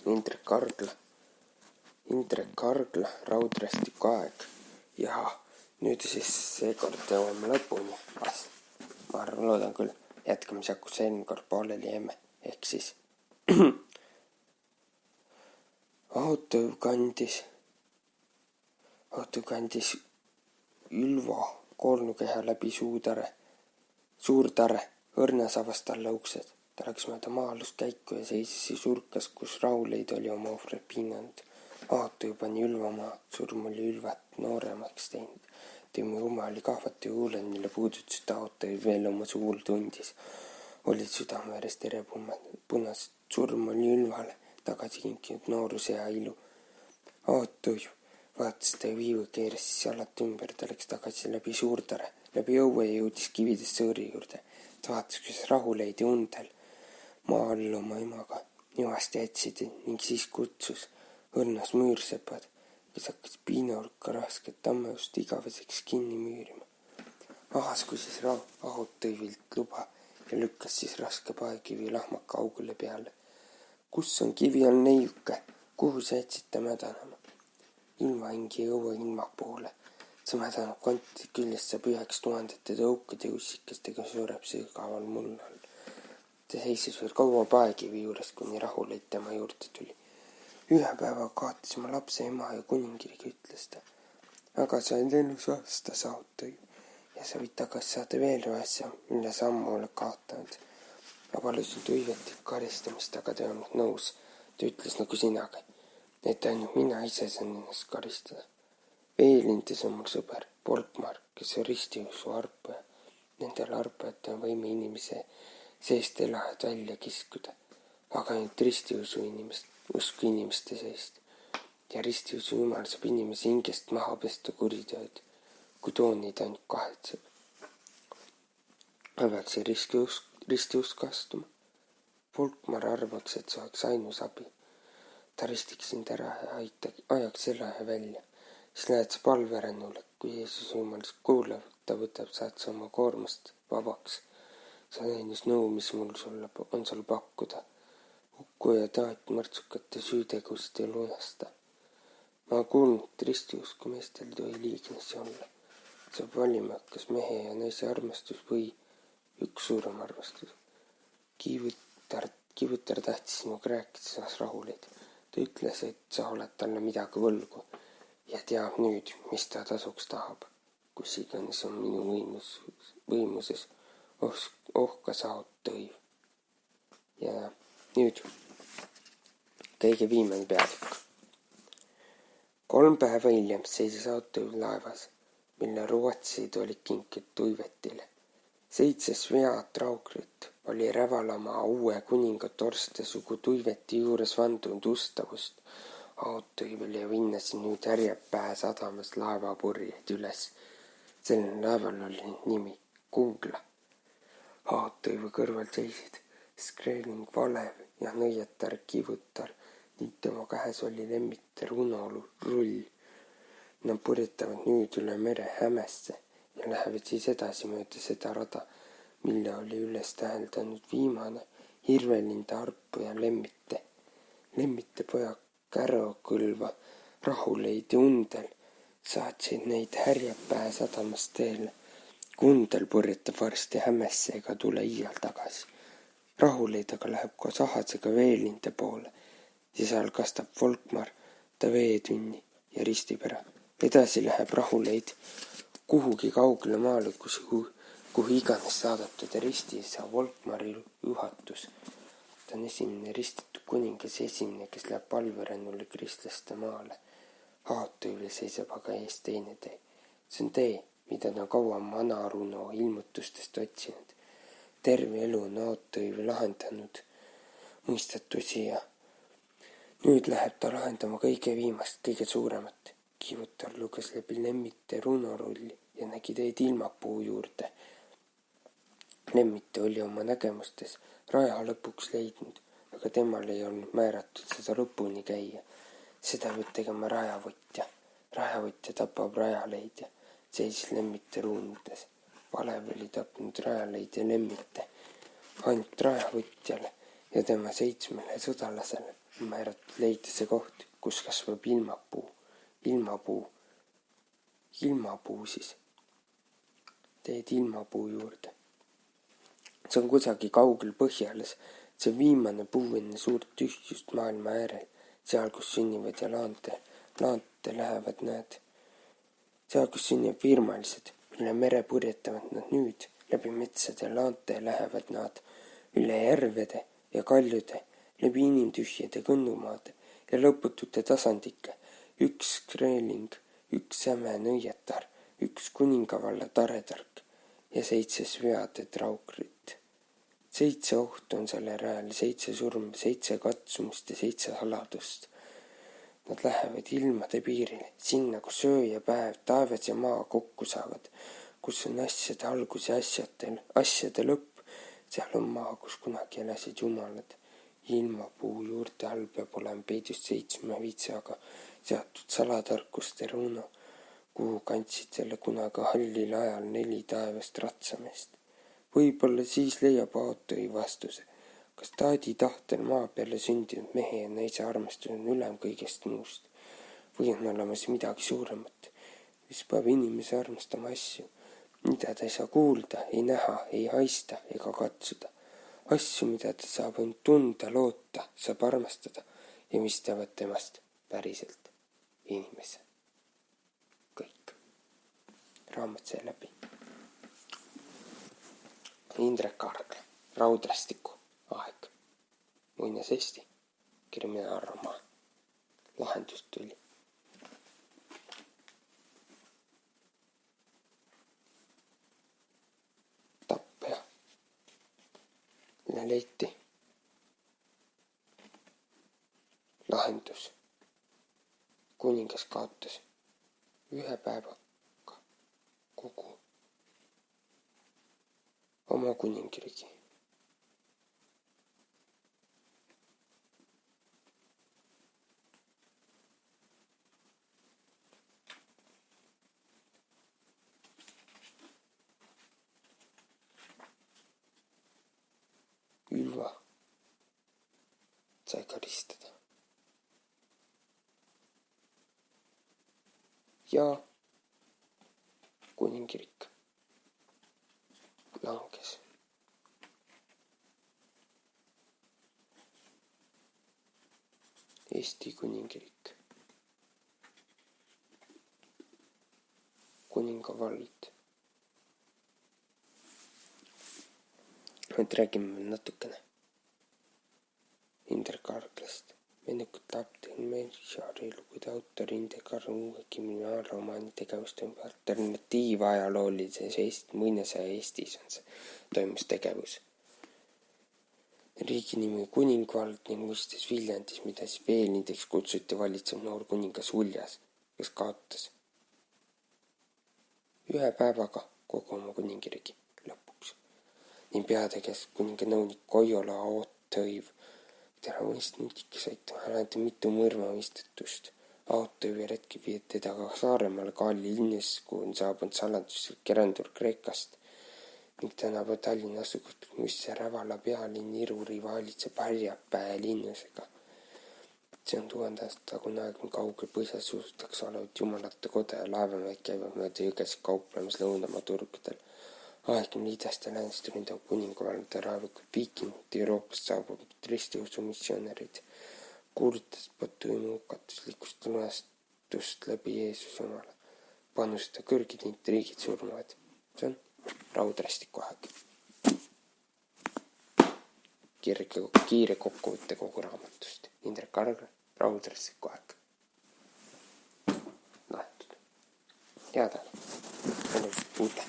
Indrek Kargla, Raudrästiku aeg. Ja nüüd siis seekord jõuame lõpuni. Ma loodan küll, jätkame sealt, kus eelmine kord pooleli jäime. Ehk siis auto kandis Ülvo koornukeha läbi Suurtare, õrnas avas talle uksed. Ta läks mööda maa-alust käiku ja seisis siis urkas, kus Rahuleid oli oma ohvreid piinanud. Auto pani Ülvo maha, surm oli Ülvat nooremaks teinud. Tema uma oli kahvati huuled, mille puudutasid auto veel oma suul tundis. Olid südameverest punased. Surm oli Ülvale tagasi kinkinud nooruse ja ilu. Auto vaatas ta viivu, keeras siis jalad ümber, ta läks tagasi läbi Suurtare, läbi õue ja jõudis Kividest Sõõri juurde. Ta vaatas, kuidas Rahuleid ja Undel maa all oma emaga nivasti jätsid ning siis kutsus õrnas müürsepad, kes hakkas piinahulka rasket tammeust igaveseks kinni müürima. Ahas küsis Ahutõivilt luba ja lükkas siis raske paekivi lahmaka augule peale. Kus on kivi all neiuke, kuhu sa jätsid ta mädanema? Ilma hingi õue ilma poole. See mädaneb konti küljest saab 9000 tõukade ussikestega sureb sügaval mullal. Ta seisis veel kaua paekivi juures, kuni Rahuleid tema juurde tuli. Ühe päeva kaotasime lapse ema ja kuningriik, ütles ta. Aga sa oled elus vastas Ahutõiv ja sa võid tagasi saada veel ühe asja, mille sa ammu oled kaotanud. Ma palusin Tuivetit karistamist, aga ta ei olnud nõus. Ta ütles nagu sinagi, et ainult mina ise saan ennast karistada. Veelindes on mul sõber, Volkmar, kes on ristiusu arpaja. Nendel arpajatel on võime inimese seest elajad välja kiskuda, aga ainult ristiusu inimeste seest. Ja ristiusu jumal saab inimese hingest maha pesta kuritööd, kui toonid ainult kahetseb. Ma peaksin ristiusk astuma. Volkmar arvaks, et see oleks ainus abi. Ta ristiks sind ära ja ajaks elaja välja. Siis lähed sa palverännule, kui Jeesus jumal kuulab, ta võtab, saad sa oma koormust vabaks. See on ainus nõu, mis mul on sul pakkuda. Hukku ja taat mõrtsukate süütegusid ei lunasta. Ma olen kuulnud, et ristiusku meestel ei tohi liignesi olla. Saab valima, kas mehe ja naise armastus või üks suurem armastus. Kivutar tahtis sinuga rääkida saas Rahuleid. Ta ütles, et sa oled talle midagi võlgu ja teab nüüd, mis ta tasuks tahab. Kus iganes on minu võimuses, ohkas Ahutõiv. Ja nüüd kõige viimane peatükk. 3 päeva hiljem seisis Ahutõiv laevas, mille ruotsid olid kinkinud Tuivetile. 7 Sveat Raugrit oli Rävalamaa uue kuninga Torste sugu Tuiveti juures vandunud ustavust. Ahutõivel ja vinnasin nüüd Härjapää sadamas laevapurjeid üles. Sellel laeval oli nimi Kungla. Ahutõive kõrval seisid Skreeling Valev ja nõiatar Kivutar ning tema käes oli lemmite runorull. Nad purjetavad nüüd üle mere Hämesse ja lähevad siis edasi mööda seda rada, mille oli üles täheldanud viimane Hirvelinde arpu ja lemmite. Lemmite pojad Kärokõlva, Rahuleid ja Undel saatsid neid Härjapää sadamast teele. Undel purjetab varsti Hämesse ega tule iial tagasi. Rahuleid aga läheb koos Ahasega Veelinde poole ja seal kastab Volkmar ta veetünni ja ristib ära. Edasi läheb Rahuleid kuhugi kaugele maale, kuhu iganes saadetud ja ristiisa Volkmari juhatus. Ta on esimene ristitud kuningas ja esimene, kes läheb palverännule kristlaste maale. Ahutõivil seisab aga ees teine tee. See on tee, mida ta kaua Vana-Runo ilmutustest otsinud. Terve elu on Ahutõiv lahendanud mõistetusi ja nüüd läheb ta lahendama kõige viimast, kõige suuremat. Kivutar luges läbi lemmite runorulli ja nägi teid ilmapuu juurde. Lemmite oli oma nägemustes raja lõpuks leidnud, aga temal ei olnud määratud seda lõpuni käia. Seda võib tegema rajavõtja. Rajavõtja tapab rajaleidja, seisis lemmite ruunudes. Valev oli tapnud rajaleidja lemmite. Ainult rajavõtjale ja tema 7 sõdalasele määratud leida see koht, kus kasvab ilmapuu siis. Teed ilmapuu juurde. See on kusagil kaugel põhjalas, see viimane puu enne suurt tühjust maailma äärel, seal, kus sünnivad ja laante lähevad näed. Seal, kus sünnivad virmalised, üle mere purjetavad nad nüüd, läbi metsade laante lähevad nad, üle järvede ja kaljude, läbi inimtühjade kõnnumaade ja lõputute tasandike, üks kreeling, üks säme nõiatar, üks kuningavalla taretark ja 7 sveade traukrit. 7 ohtu on sellel rajal, 7 surma, 7 katsumust ja 7 saladust. Nad lähevad ilmade piirile, sinna, kus öö ja päev, taevas ja maa kokku saavad, kus on asjade algus ja asjade lõpp, seal on maa, kus kunagi elasid jumalad. Ilmapuu juurte all peab olema peidus 7 vitsaga seatud salatarkuste runo, kuhu kandsid selle kunagi hallil ajal 4 taevast ratsameest. Võib-olla siis leiab Aotõi vastuse, kas taadi tahtel maa peale sündinud mehe ja naise armastus on ülem kõigest muust või on olemas midagi suuremat, mis peab inimese armastama asju, mida ta ei saa kuulda, ei näha, ei haista ega katsuda. Asju, mida ta saab ainult tunda, loota, saab armastada ja mis teevad temast päriselt inimese. Kõik. Raamat sai läbi. Indrek Argla, Raudrästiku aeg. Muinasesti, kriminaalromaan. Lahendus tuli. Tapja. Leiti. Lahendus. Kuningas kaotas 1 päevaga kogu oma kuningriigi. Ylva sai karistada. Ja kuningriik langes. Eesti kuningriik. Kuningavald. Nüüd räägime veel natukene Indrek Arglast. Vennekud Tapten Meešari lugude autor Indrek Argla uue kriminaalromaani tegevust on alternatiivajaloolises muinasaja Eestis on see toimus tegevus. Riigi nimi Kuningvald ning mõistes Viljandis, mida siis veelindeks kutsuti valitsev noor kuningas Uljas, kes kaotas 1 päevaga kogu oma kuningriigi lõpuks. Nii peateges kuninga nõunik Koiola Aotõiv teravõistnutiks saitama alati mitu mõrvamõistetust. Aotõiv ja retki viid teda ka Saaremaale Kaali linnas, kuhu on saabunud saladuslik kerandur Kreekast ning tänapäeval Tallinna asukust, mis Rävala pealinn Iruri vaalitseb Harjapäe linnusega. See on 1000 aastat tagune aeg, kaugel põhjas usutakse olevat jumalate koda ja laevamehed käivad mööda jõgesid kauplemas lõunamaa turgudel. Aegmine idast ja läänest ründab kuningavalda raevukud viikingid Euroopast saabuvad ristiusu missionärid, kuulutas Batuimi hukatuslikust lunastust läbi Jeesus Jumala. Panustada kõrgid intriigid surmavad. See on Raudrästiku aeg. Kiire kokkuvõtte kogu raamatust. Indrek Argla, Raudrästiku aeg. Lahendud. Head aega. Uute.